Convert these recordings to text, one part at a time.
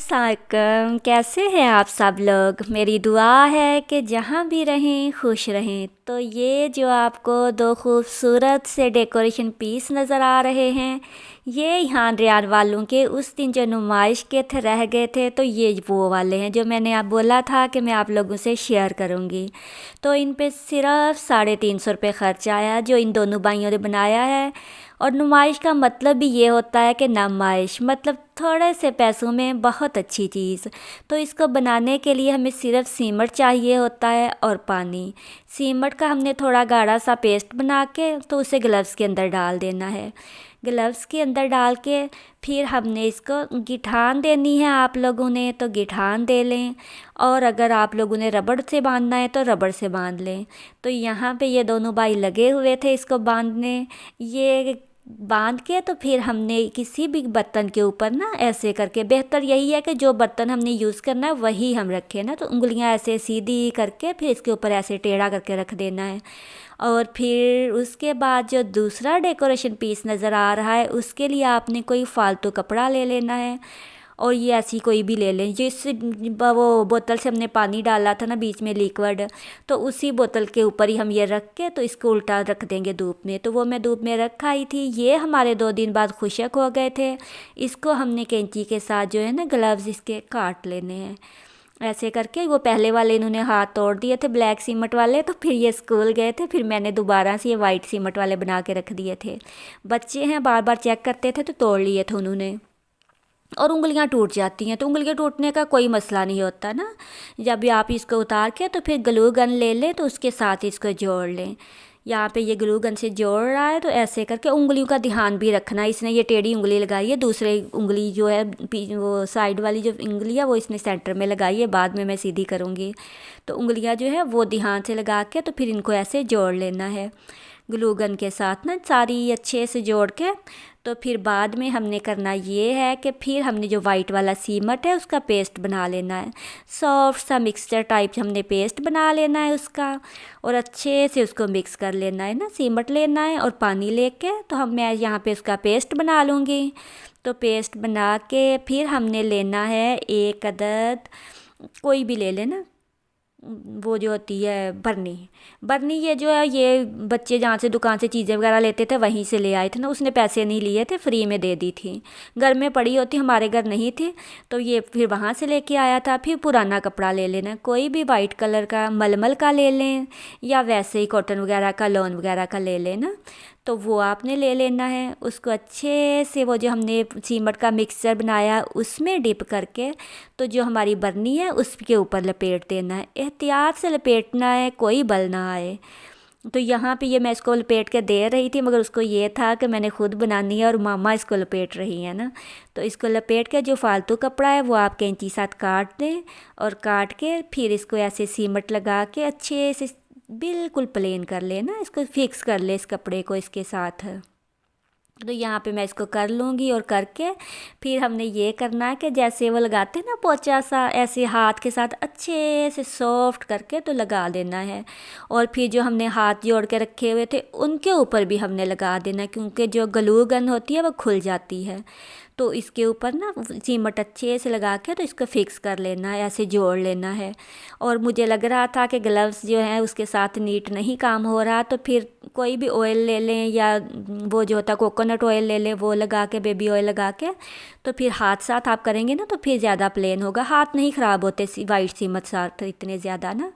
अस्सलाम कैसे हैं आप सब लोग। मेरी दुआ है कि जहाँ भी रहें खुश रहें। तो ये जो आपको दो खूबसूरत से डेकोरेशन पीस नज़र आ रहे हैं, ये यहाँ रियाद वालों के उस दिन जो नुमाइश के थे रह गए थे, तो ये वो वाले हैं जो मैंने आप बोला था कि मैं आप लोगों से शेयर करूँगी। तो इन पे सिर्फ 350 रुपये ख़र्च आया जो इन दोनों भाइयों ने बनाया है। और नुमाइश का मतलब भी ये होता है कि नुमाइश मतलब थोड़े से पैसों में बहुत अच्छी चीज़। तो इसको बनाने के लिए हमें सिर्फ सीमट चाहिए होता है और पानी। सीमट का हमने थोड़ा गाढ़ा सा पेस्ट बना के तो उसे ग्लव्स के अंदर डाल देना है। ग्लव्स के अंदर डाल के फिर हमने इसको गिठान देनी है। आप लोगों ने तो गिठान दे लें, और अगर आप लोगों ने रबड़ से बांधना है तो रबड़ से बांध लें। तो यहाँ पे ये दोनों भाई लगे हुए थे इसको बांधने। ये बांध के तो फिर हमने किसी भी बर्तन के ऊपर ना ऐसे करके, बेहतर यही है कि जो बर्तन हमने यूज़ करना है वही हम रखें ना। तो उंगलियां ऐसे सीधी करके फिर इसके ऊपर ऐसे टेढ़ा करके रख देना है। और फिर उसके बाद जो दूसरा डेकोरेशन पीस नज़र आ रहा है उसके लिए आपने कोई फालतू कपड़ा ले लेना है। और ये ऐसी कोई भी ले लें जिस वो बोतल से हमने पानी डाला था ना बीच में लिक्विड, तो उसी बोतल के ऊपर ही हम ये रख के तो इसको उल्टा रख देंगे धूप में। तो वो मैं धूप में रख आई थी, ये हमारे 2 दिन बाद खुशक हो गए थे। इसको हमने कैंची के साथ जो है ना ग्लव्स इसके काट लेने हैं। ऐसे करके वो पहले वाले इन्होंने हाथ तोड़ दिए थे ब्लैक सीमट वाले, तो फिर ये स्कूल गए थे, फिर मैंने दोबारा से ये वाइट सीमट वाले बना के रख दिए थे। बच्चे हैं बार बार चेक करते थे तो तोड़ लिए थे उन्होंने। और उंगलियां टूट जाती हैं तो उंगलियां टूटने का कोई मसला नहीं होता ना। जब भी आप इसको उतार के तो फिर ग्लू गन ले लें तो उसके साथ इसको जोड़ लें। यहाँ पे ये ग्लू गन से जोड़ रहा है तो ऐसे करके उंगलियों का ध्यान भी रखना। इसने ये टेढ़ी उंगली लगाई है, दूसरे उंगली जो है वो साइड वाली जो उंगली है वो इसने सेंटर में लगाई है, बाद में मैं सीधी करूँगी। तो उंगलियाँ जो है वो ध्यान से लगा के तो फिर इनको ऐसे जोड़ लेना है ग्लू गन के साथ ना, सारी अच्छे से जोड़ के। तो फिर बाद में हमने करना ये है कि फिर हमने जो वाइट वाला सीमट है उसका पेस्ट बना लेना है। सॉफ्ट सा मिक्सचर टाइप हमने पेस्ट बना लेना है उसका, और अच्छे से उसको मिक्स कर लेना है ना। सीमट लेना है और पानी लेके तो मैं यहाँ पे उसका पेस्ट बना लूँगी। तो पेस्ट बना के फिर हमने लेना है एक अदद, कोई भी ले लेना, वो जो होती है बरनी। बरनी ये जो है ये बच्चे जहाँ से दुकान से चीज़ें वगैरह लेते थे वहीं से ले आए थे ना, उसने पैसे नहीं लिए थे, फ्री में दे दी थी। घर में पड़ी होती, हमारे घर नहीं थी, तो ये फिर वहाँ से लेके आया था। फिर पुराना कपड़ा ले लेना, कोई भी वाइट कलर का मलमल का ले लें या वैसे ही कॉटन वगैरह का लॉन वगैरह का ले लेना। तो वो आपने ले लेना है। उसको अच्छे से वो जो हमने सीमट का मिक्सचर बनाया उसमें डिप करके तो जो हमारी बरनी है उसके ऊपर लपेट देना है। एहतियात से लपेटना है, कोई बल ना आए। तो यहाँ पे ये मैं इसको लपेट के दे रही थी, मगर उसको ये था कि मैंने खुद बनानी है और मामा इसको लपेट रही है ना। तो इसको लपेट के जो फालतू कपड़ा है वो आप कैंची साथ काट दें, और काट के फिर इसको ऐसे सीमट लगा के अच्छे से बिल्कुल प्लेन कर लेना, इसको फिक्स कर ले इस कपड़े को इसके साथ। तो यहाँ पे मैं इसको कर लूँगी, और करके फिर हमने ये करना है कि जैसे वो लगाते हैं ना पोंचा सा, ऐसे हाथ के साथ अच्छे से सॉफ्ट करके तो लगा देना है। और फिर जो हमने हाथ जोड़ के रखे हुए थे उनके ऊपर भी हमने लगा देना, क्योंकि जो ग्लू गन होती है वो खुल जाती है। तो इसके ऊपर ना सीमट अच्छे से लगा के तो इसको फिक्स कर लेना है, ऐसे जोड़ लेना है। और मुझे लग रहा था कि ग्लव्स जो हैं उसके साथ नीट नहीं काम हो रहा, तो फिर कोई भी ऑयल ले लें या वो जो होता है कोकोनट ऑयल ले लें, वो लगा के बेबी ऑयल लगा के तो फिर हाथ साथ आप करेंगे ना तो फिर ज़्यादा प्लेन होगा, हाथ नहीं ख़राब होते वाइट सीमट साथ इतने ज़्यादा ना।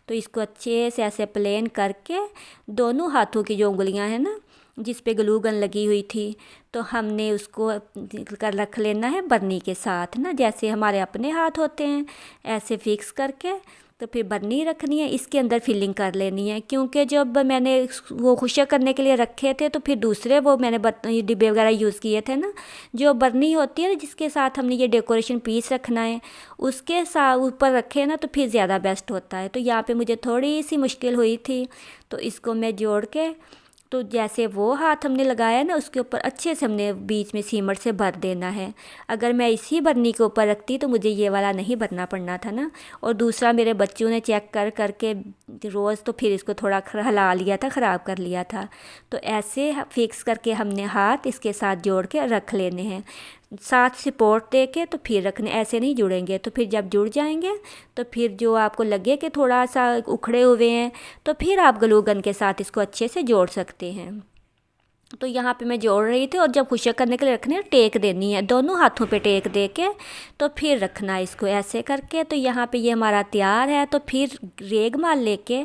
तो इसको अच्छे से ऐसे प्लेन करके दोनों हाथों की जो उंगलियां हैं ना जिस पे ग्लू गन लगी हुई थी, तो हमने उसको कर रख लेना है बरनी के साथ ना, जैसे हमारे अपने हाथ होते हैं ऐसे फिक्स करके। तो फिर बरनी रखनी है, इसके अंदर फिलिंग कर लेनी है, क्योंकि जब मैंने वो खुशक करने के लिए रखे थे तो फिर दूसरे वो मैंने डिब्बे वगैरह यूज़ किए थे ना। जो बरनी होती है ना जिसके साथ हमने ये डेकोरेशन पीस रखना है उसके साथ ऊपर रखे ना तो फिर ज़्यादा बेस्ट होता है। तो यहाँ पे मुझे थोड़ी सी मुश्किल हुई थी, तो इसको मैं जोड़ के तो जैसे वो हाथ हमने लगाया ना उसके ऊपर अच्छे से हमने बीच में सीमट से भर देना है। अगर मैं इसी बरनी के ऊपर रखती तो मुझे ये वाला नहीं भरना पड़ना था ना। और दूसरा मेरे बच्चों ने चेक कर करके रोज़ तो फिर इसको थोड़ा हिला लिया था, ख़राब कर लिया था। तो ऐसे फिक्स करके हमने हाथ इसके साथ जोड़ के रख लेने हैं। साथ सपोर्ट दे के तो फिर रखने, ऐसे नहीं जुड़ेंगे। तो फिर जब जुड़ जाएंगे तो फिर जो आपको लगे कि थोड़ा सा उखड़े हुए हैं तो फिर आप ग्लू गन के साथ इसको अच्छे से जोड़ सकते हैं। तो यहाँ पे मैं जोड़ रही थी, और जब खुशक करने के लिए रखनी है टेक देनी है, दोनों हाथों पे टेक दे के तो फिर रखना है इसको ऐसे करके। तो यहाँ पे ये हमारा तैयार है। तो फिर रेगमाल लेके,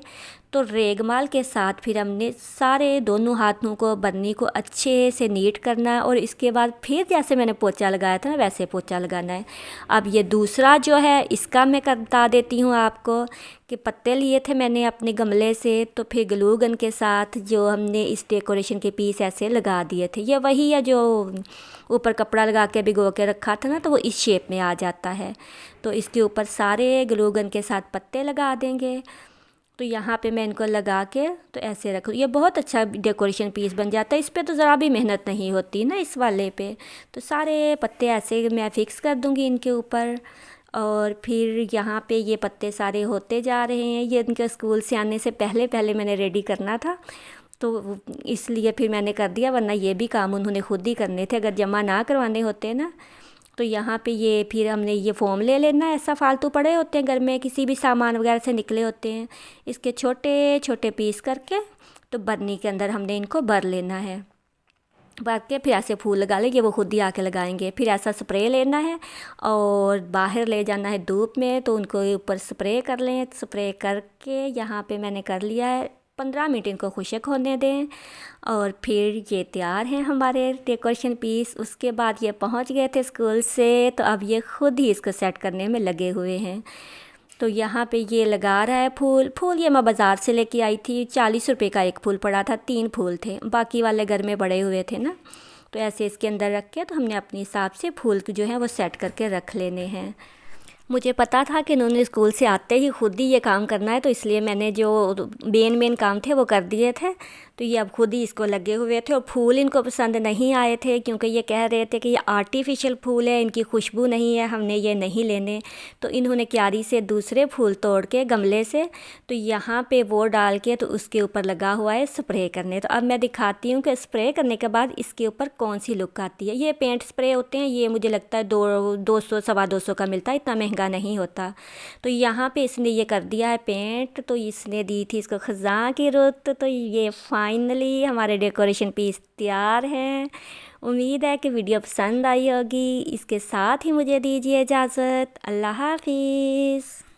तो रेगमाल के साथ फिर हमने सारे दोनों हाथों को बन्नी को अच्छे से नीट करना है, और इसके बाद फिर जैसे मैंने पोंचा लगाया था ना वैसे पोंचा लगाना है। अब ये दूसरा जो है इसका मैं बता देती हूँ आपको कि पत्ते लिए थे मैंने अपने गमले से, तो फिर ग्लू गन के साथ जो हमने इस डेकोरेशन के पीस ऐसे लगा दिए थे। ये वही है जो ऊपर कपड़ा लगा के भिगो के रखा था ना, तो वो इस शेप में आ जाता है। तो इसके ऊपर सारे ग्लू गन के साथ पत्ते लगा देंगे। तो यहाँ पे मैं इनको लगा के तो ऐसे रखूँ, ये बहुत अच्छा डेकोरेशन पीस बन जाता है। इस पे तो ज़रा भी मेहनत नहीं होती ना इस वाले पे। तो सारे पत्ते ऐसे मैं फ़िक्स कर दूँगी इनके ऊपर। और फिर यहाँ पे ये पत्ते सारे होते जा रहे हैं। ये इनके स्कूल से आने से पहले पहले मैंने रेडी करना था, तो इसलिए फिर मैंने कर दिया, वरना ये भी काम उन्होंने खुद ही करने थे अगर जमा ना करवाने होते ना। तो यहाँ पे ये फिर हमने ये फ़ोम ले लेना है, ऐसा फालतू पड़े होते हैं घर में, किसी भी सामान वगैरह से निकले होते हैं। इसके छोटे छोटे पीस करके तो बरनी के अंदर हमने इनको भर लेना है। भर के फिर ऐसे फूल लगा लेंगे, वो खुद ही आके लगाएंगे। फिर ऐसा स्प्रे लेना है और बाहर ले जाना है धूप में, तो उनको ऊपर स्प्रे कर लें। स्प्रे करके यहाँ पे मैंने कर लिया है, 15 मिनट इनको खुशक होने दें। और फिर ये तैयार हैं हमारे डेकोरेशन पीस। उसके बाद ये पहुंच गए थे स्कूल से, तो अब ये खुद ही इसको सेट करने में लगे हुए हैं। तो यहाँ पे ये लगा रहा है फूल। फूल ये मैं बाज़ार से लेके आई थी, 40 रुपये का एक फूल पड़ा था, 3 फूल थे, बाकी वाले घर में बड़े हुए थे ना। तो ऐसे इसके अंदर रख के तो हमने अपने हिसाब से फूल जो है वो सेट करके रख लेने हैं। मुझे पता था कि इन्होंने स्कूल से आते ही खुद ही ये काम करना है, तो इसलिए मैंने जो मेन काम थे वो कर दिए थे। तो ये अब खुद ही इसको लगे हुए थे। और फूल इनको पसंद नहीं आए थे, क्योंकि ये कह रहे थे कि ये आर्टिफिशियल फूल है, इनकी खुशबू नहीं है, हमने ये नहीं लेने। तो इन्होंने क्यारी से दूसरे फूल तोड़ के गमले से तो यहाँ पे वो डाल के तो उसके ऊपर लगा हुआ है स्प्रे करने। तो अब मैं दिखाती हूँ कि स्प्रे करने के बाद इसके ऊपर कौन सी लुक आती है। ये पेंट स्प्रे होते हैं, ये मुझे लगता है 200 सवा 200 का मिलता है, इतना महंगा नहीं होता। तो यहाँ पे इसने ये कर दिया है पेंट। तो इसने दी थी इसको ख़ज़ां की रुत। तो ये फाइनली हमारे डेकोरेशन पीस तैयार हैं। उम्मीद है कि वीडियो पसंद आई होगी। इसके साथ ही मुझे दीजिए इजाज़त। अल्लाह हाफिज़।